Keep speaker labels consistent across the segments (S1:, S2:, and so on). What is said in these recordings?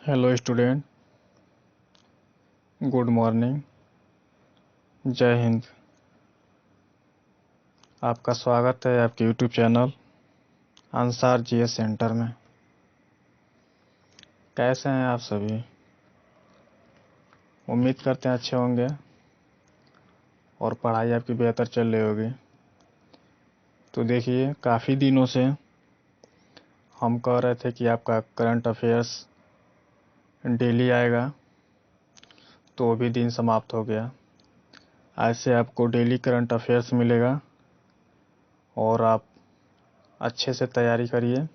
S1: Hello student, good morning, जय हिंद। आपका स्वागत है आपके YouTube channel Ansar GS centre में। कैसे हैं आप सभी? उम्मीद करते हैं अच्छे होंगे और पढ़ाई आपकी बेहतर चल रही होगी। तो देखिए, काफ़ी दिनों से हम कह रहे थे कि आपका करंट अफेयर्स डेली आएगा, तो वो भी दिन समाप्त हो गया। आज से आपको डेली करंट अफेयर्स मिलेगा और आप अच्छे से तैयारी करिए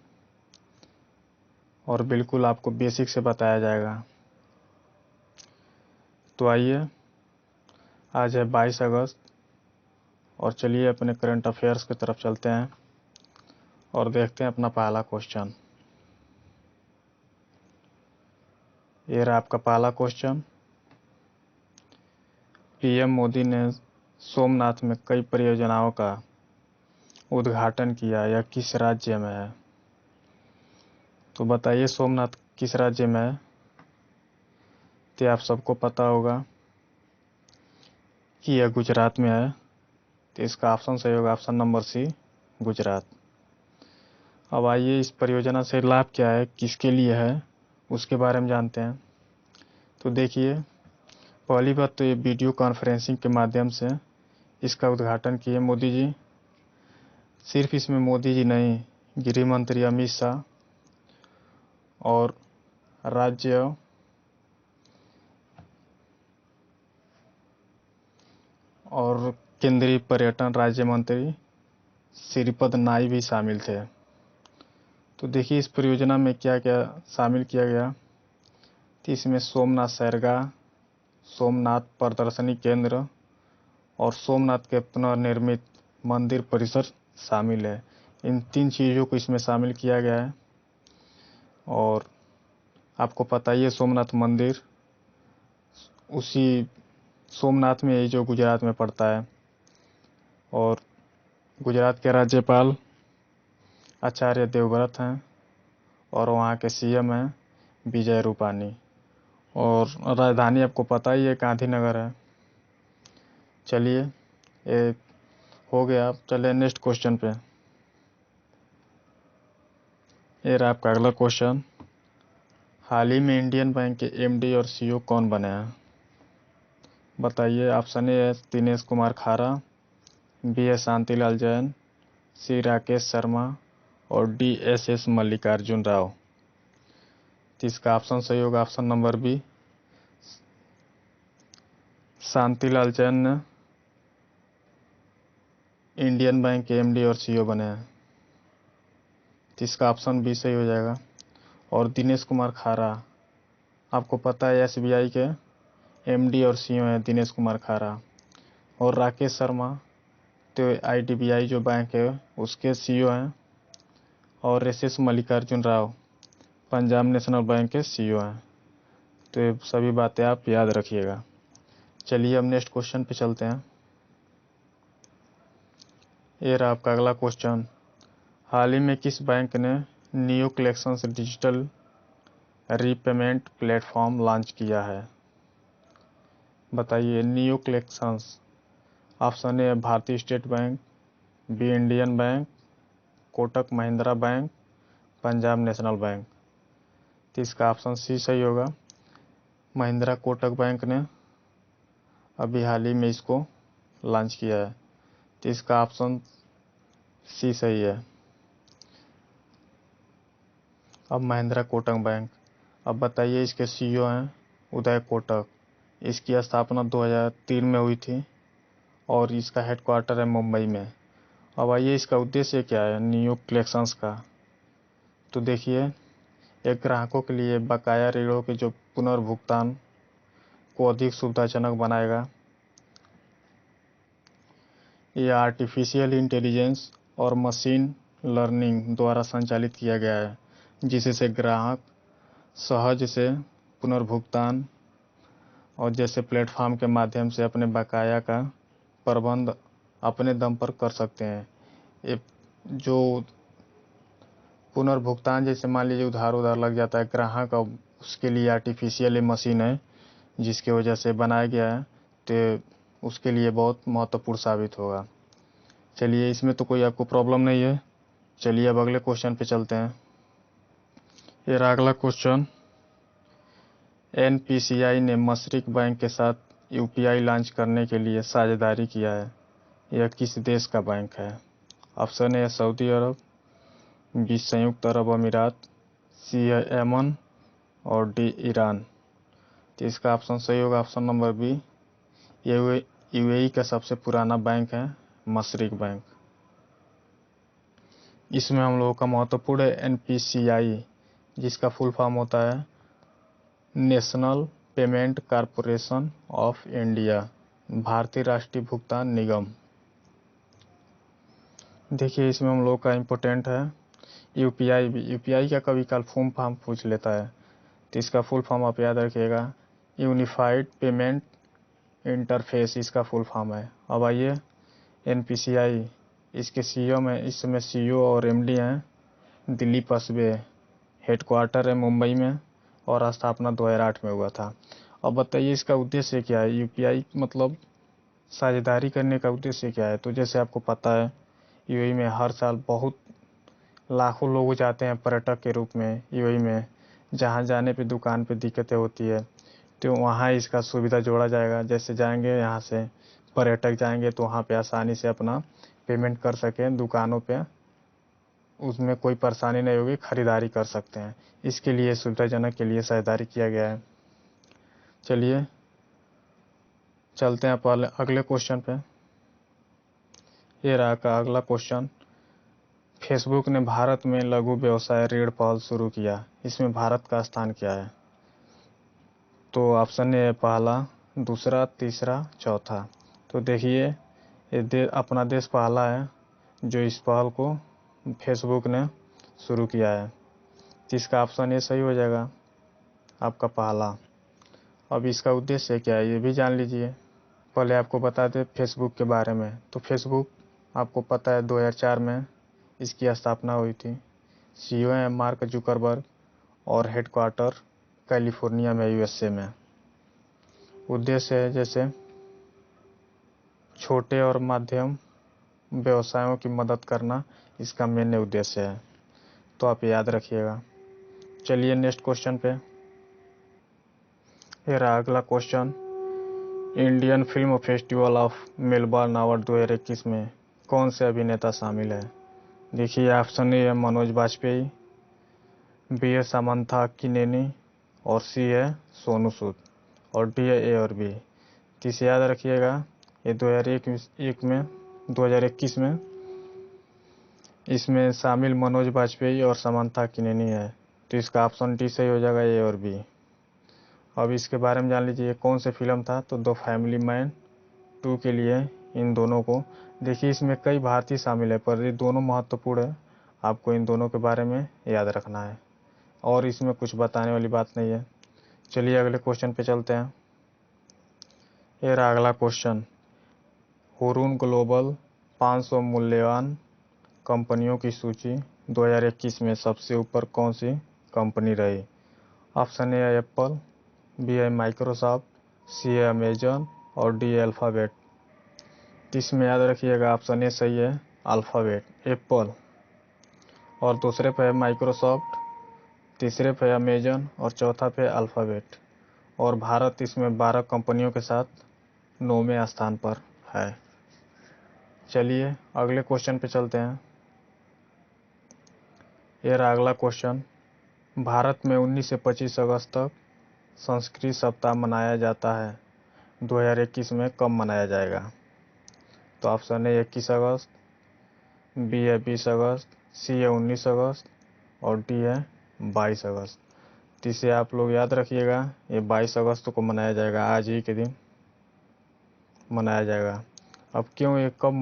S1: और बिल्कुल आपको बेसिक से बताया जाएगा। तो आइए, आज है 22 अगस्त और चलिए अपने करंट अफेयर्स की तरफ चलते हैं और देखते हैं अपना पहला क्वेश्चन। ये रहा आपका पहला क्वेश्चन। पीएम मोदी ने सोमनाथ में कई परियोजनाओं का उद्घाटन किया, यह किस राज्य में है? तो बताइए, सोमनाथ किस राज्य में है? तो आप सबको पता होगा कि यह गुजरात में है। तो इसका ऑप्शन सही होगा, ऑप्शन नंबर सी, गुजरात। अब आइए, इस परियोजना से लाभ क्या है, किसके लिए है, उसके बारे में जानते हैं। तो देखिए, पहली बात तो ये वीडियो कॉन्फ्रेंसिंग के माध्यम से इसका उद्घाटन किए मोदी जी। सिर्फ इसमें मोदी जी नहीं, गृह मंत्री अमित शाह और राज्य और केंद्रीय पर्यटन राज्य मंत्री श्रीपद नाई भी शामिल थे। तो देखिए, इस परियोजना में क्या क्या शामिल किया गया। तो इसमें सोमनाथ सैरगाह, सोमनाथ प्रदर्शनी केंद्र और सोमनाथ के पुनर्निर्मित मंदिर परिसर शामिल है। इन 3 चीज़ों को इसमें शामिल किया गया है। और आपको पता ही है, सोमनाथ मंदिर उसी सोमनाथ में ही जो गुजरात में पड़ता है। और गुजरात के राज्यपाल आचार्य देवव्रत हैं और वहाँ के सीएम हैं विजय रूपानी। और राजधानी आपको पता ही है, गांधीनगर है। चलिए, ये हो गया। चलिए नेक्स्ट क्वेश्चन पे। ये रहा आपका अगला क्वेश्चन। हाल ही में इंडियन बैंक के एमडी और सीईओ कौन बने हैं? बताइए। ऑप्शन ए है दिनेश कुमार खारा, बी है शांतिलाल जैन, सी राकेश शर्मा और डी एस मल्लिकार्जुन राव। तो इसका ऑप्शन सही होगा, option number B, Shantilal Jain ने इंडियन बैंक के एमडी और सीईओ बने हैं। तो इसका ऑप्शन बी सही हो जाएगा। और दिनेश कुमार खारा, आपको पता है एसबीआई के एमडी और सीईओ हैं दिनेश कुमार खारा। और राकेश शर्मा तो आईडीबीआई जो बैंक है उसके सीईओ हैं। और S Mallikarjun Rao Punjab national bank के सीईओ हैं। तो ये सभी बातें आप याद रखिएगा। चलिए अब नेक्स्ट क्वेश्चन पे चलते हैं। ये रहा आपका अगला क्वेश्चन। हाल ही में किस बैंक ने neo collections digital repayment platform launch किया है? बताइए। Neo collections, option A Bharatiya state bank, B Indian bank, Kotak Mahindra bank, Punjab national bank. तो इसका ऑप्शन सी सही होगा। महिंद्रा कोटक बैंक ने अभी हाल ही में इसको लॉन्च किया है। तो इसका ऑप्शन सी सही है। अब महिंद्रा कोटक बैंक, अब बताइए, इसके सीईओ हैं उदय कोटक। इसकी स्थापना 2003 में हुई थी और इसका हेडक्वार्टर है मुंबई में। अब आइए, इसका उद्देश्य क्या है नियो कलेक्शंस का। तो देखिए, एक ग्राहकों के लिए बकाया ऋणों के जो पुनर्भुगतान को अधिक सुविधाजनक बनाएगा। यह आर्टिफिशियल इंटेलिजेंस और मशीन लर्निंग द्वारा संचालित किया गया है, जिससे ग्राहक सहज से पुनर्भुगतान और जैसे प्लेटफॉर्म के माध्यम से अपने बकाया का प्रबंध अपने दम पर कर सकते हैं। ये जो पुनर्भुगतान, जैसे मान लीजिए उधार लग जाता है, ग्राहक अब उसके लिए आर्टिफिशियल मशीन है जिसकी वजह से बनाया गया है, तो उसके लिए बहुत महत्वपूर्ण साबित होगा। चलिए, इसमें तो कोई आपको प्रॉब्लम नहीं है। चलिए अब अगले क्वेश्चन पे चलते हैं। ये रहा अगला क्वेश्चन। एनपीसीआई ने मशरिक बैंक के साथ यूपीआई लॉन्च करने के लिए साझेदारी किया है। यह किस देश का बैंक है? Option A Saudi Arab, B संयुक्त अरब अमीरात, सी है यमन और डी ईरान। तो इसका ऑप्शन सही होगा ऑप्शन नंबर बी। यूएई का सबसे पुराना बैंक है मशरिक बैंक। इसमें हम लोगों का महत्वपूर्ण है एनपीसीआई, जिसका फुल फॉर्म होता है national payment corporation of India, भारतीय राष्ट्रीय भुगतान निगम। देखिए, इसमें हम लोग का इम्पोर्टेंट है यूपीआई भी। यूपीआई का कभी काल फुल फॉर्म पूछ लेता है, तो इसका फुल फॉर्म आप याद रखिएगा, यूनिफाइड पेमेंट इंटरफेस इसका फुल फॉर्म है। अब आइए एनपीसीआई, इसके सीईओ में इस समय सीईओ और एमडी हैं दिलीप पासवे। हेडक्वार्टर है मुंबई में और स्थापना 2008 में हुआ था। अब बताइए इसका उद्देश्य क्या है? यूपीआई मतलब साझेदारी करने का उद्देश्य क्या है? तो जैसे आपको पता है यूएई में हर साल बहुत लाखों लोग जाते हैं पर्यटक के रूप में यूएई में। जहाँ जाने पे दुकान पे दिक्कतें होती है, तो वहाँ इसका सुविधा जोड़ा जाएगा। जैसे जाएंगे यहाँ से पर्यटक जाएंगे तो वहाँ पे आसानी से अपना पेमेंट कर सकें दुकानों पे, उसमें कोई परेशानी नहीं होगी, खरीदारी कर सकते हैं। इसके लिए सुविधाजनक के लिए साझेदारी किया गया है। चलिए चलते हैं पहले अगले क्वेश्चन पे। ये रहा का अगला क्वेश्चन। फेसबुक ने भारत में लघु व्यवसाय ऋण पहल शुरू किया, इसमें भारत का स्थान क्या है? तो ऑप्शन है पहला, दूसरा, तीसरा, चौथा। तो देखिए ये अपना देश पहला है जो इस पहल को फेसबुक ने शुरू किया है। इसका ऑप्शन ये सही हो जाएगा आपका पहला। अब इसका उद्देश्य क्या है ये भी जान लीजिए। पहले आपको बता दें फेसबुक के बारे में। तो फेसबुक आपको पता है 2004 में इसकी स्थापना हुई थी। सीईओ है मार्क जुकरबर्ग और हेडक्वार्टर कैलिफोर्निया में यूएसए में। उद्देश्य है जैसे छोटे और मध्यम व्यवसायों की मदद करना, इसका मेन उद्देश्य है, तो आप याद रखिएगा। चलिए नेक्स्ट क्वेश्चन पे। ये रहा अगला question. Indian film festival of Melbourne award 2021 में कौन से अभिनेता शामिल है? देखिए ऑप्शन ए है मनोज बाजपेयी, बी है सामंथा किनेनी और सी है सोनू सूद और डी है ए और बी। इसे याद रखिएगा, ये 2021 में इसमें शामिल मनोज बाजपेयी और सामंथा किनेनी है। तो इसका ऑप्शन डी सही हो जाएगा, ए और बी। अब इसके बारे में जान लीजिए कौन से फिल्म था। तो द फैमिली मैन 2 के लिए इन दोनों को, देखिए इसमें कई भारतीय शामिल है पर ये दोनों महत्वपूर्ण है, आपको इन दोनों के बारे में याद रखना है और इसमें कुछ बताने वाली बात नहीं है। चलिए अगले क्वेश्चन पे चलते हैं। ये रहा अगला क्वेश्चन। हुरून ग्लोबल 500 मूल्यवान कंपनियों की सूची 2021 में सबसे ऊपर कौन सी कंपनी रही? ऑप्शन ए है एप्पल, बी है माइक्रोसॉफ्ट, सी है अमेजन और डी है अल्फ़ाबेट। इसमें याद रखिएगा ऑप्शन ए सही है अल्फ़ाबेट एप्पल, और दूसरे पे है माइक्रोसॉफ्ट, तीसरे पे अमेजन और चौथा पे अल्फ़ाबेट। और भारत इसमें 12 कंपनियों के साथ 9वें स्थान पर है। चलिए अगले क्वेश्चन पे चलते हैं। ये रहा अगला क्वेश्चन। भारत में 19 से 25 अगस्त तक संस्कृत सप्ताह मनाया जाता है, 2021 में कब मनाया जाएगा? तो ऑप्शन है 21 अगस्त, बी है 20 अगस्त, सी है 19 अगस्त और डी है 22 अगस्त। तो इसे आप लोग याद रखिएगा, ये 22 अगस्त को मनाया जाएगा, आज ही के दिन मनाया जाएगा। अब क्यों ये कब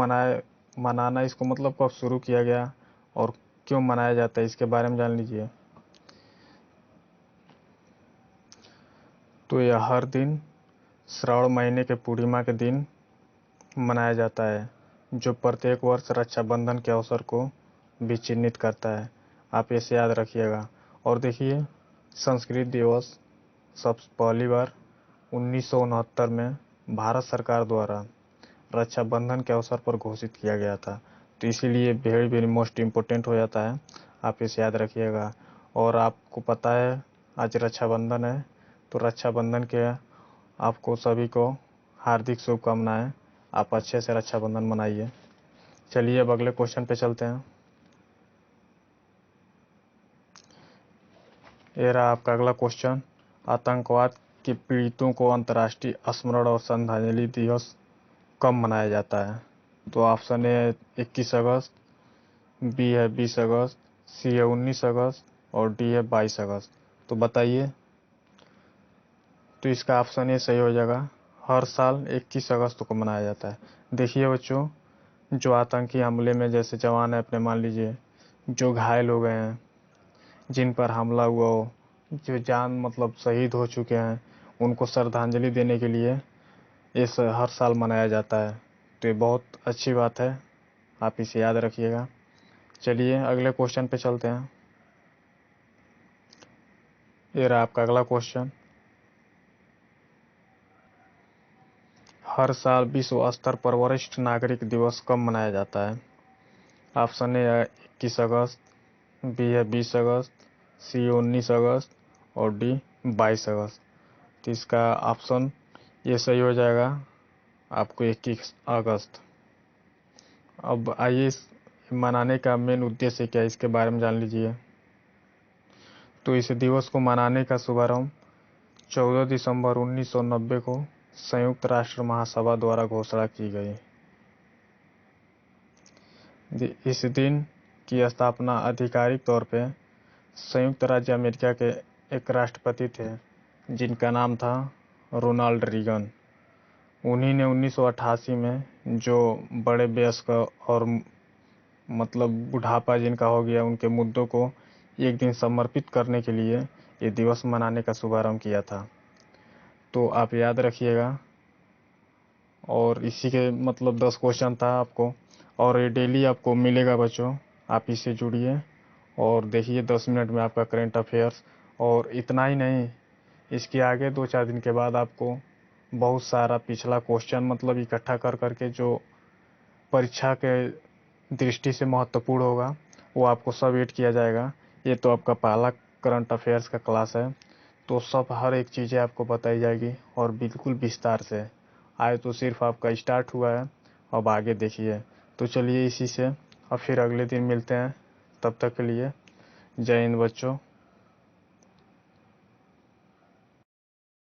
S1: मनाना इसको मतलब कब शुरू किया गया और क्यों मनाया जाता है इसके बारे में जान लीजिए। तो यह हर दिन श्रावण महीने के पूर्णिमा के दिन मनाया जाता है, जो प्रत्येक वर्ष रक्षाबंधन के अवसर को भी चिन्हित करता है। आप इसे याद रखिएगा। और देखिए संस्कृत दिवस सबसे पहली बार 1969 में भारत सरकार द्वारा रक्षाबंधन के अवसर पर घोषित किया गया था। तो इसीलिए वेरी वेरी मोस्ट इम्पोर्टेंट हो जाता है, आप इसे याद रखिएगा। और आपको पता है आज रक्षाबंधन है, तो रक्षाबंधन के आपको सभी को हार्दिक शुभकामनाएं। आप अच्छे से रक्षाबंधन मनाइए। चलिए अब अगले क्वेश्चन पे चलते हैं। ये रहा आपका अगला क्वेश्चन। आतंकवाद के पीड़ितों को अंतर्राष्ट्रीय स्मरण और श्रद्धांजलि दिवस कब मनाया जाता है? तो ऑप्शन ए 21 अगस्त, बी है 20 अगस्त, सी है 19 अगस्त और डी है 22 अगस्त। तो बताइए। तो इसका ऑप्शन ए सही हो जाएगा। हर साल 21 अगस्त को मनाया जाता है। देखिए बच्चों, जो आतंकी हमले में जैसे जवान है अपने, मान लीजिए जो घायल हो गए हैं, जिन पर हमला हुआ हो, जो जान मतलब शहीद हो चुके हैं, उनको श्रद्धांजलि देने के लिए इस हर साल मनाया जाता है। तो ये बहुत अच्छी बात है, आप इसे याद रखिएगा। चलिए अगले क्वेश्चन पे चलते हैं। ये रहा आपका अगला क्वेश्चन। हर साल विश्व स्तर पर वरिष्ठ नागरिक दिवस कब मनाया जाता है? ऑप्शन ए है 21 अगस्त, बी है 20 अगस्त, सी 19 अगस्त और डी 22 अगस्त। तो इसका ऑप्शन ये सही हो जाएगा आपको 21 अगस्त। अब आइए इस मनाने का मेन उद्देश्य क्या है, इसके बारे में जान लीजिए। तो इस दिवस को मनाने का शुभारंभ 14 दिसंबर 1990 को संयुक्त राष्ट्र महासभा द्वारा घोषणा की गई। इस दिन की स्थापना आधिकारिक तौर पे संयुक्त राज्य अमेरिका के एक राष्ट्रपति थे, जिनका नाम था रोनाल्ड रीगन। उन्हीं ने 1988 में जो बड़े वयस्क और मतलब बुढ़ापा जिनका हो गया, उनके मुद्दों को एक दिन समर्पित करने के लिए ये दिवस मनाने का शुभारंभ किया था। तो आप याद रखिएगा। और इसी के मतलब 10 क्वेश्चन था आपको, और ये डेली आपको मिलेगा बच्चों। आप इससे जुड़िए और देखिए 10 मिनट में आपका करंट अफेयर्स। और इतना ही नहीं, इसके आगे 2-4 दिन के बाद आपको बहुत सारा पिछला क्वेश्चन मतलब इकट्ठा कर करके जो परीक्षा के दृष्टि से महत्वपूर्ण होगा, वो आपको सब ऐड किया जाएगा। ये तो आपका पहला करंट अफेयर्स का क्लास है, तो सब हर एक चीज़ें आपको बताई जाएगी और बिल्कुल विस्तार से। आए तो सिर्फ आपका स्टार्ट हुआ है, अब आगे देखिए। तो चलिए इसी से अब फिर अगले दिन मिलते हैं। तब तक के लिए जय हिंद बच्चों।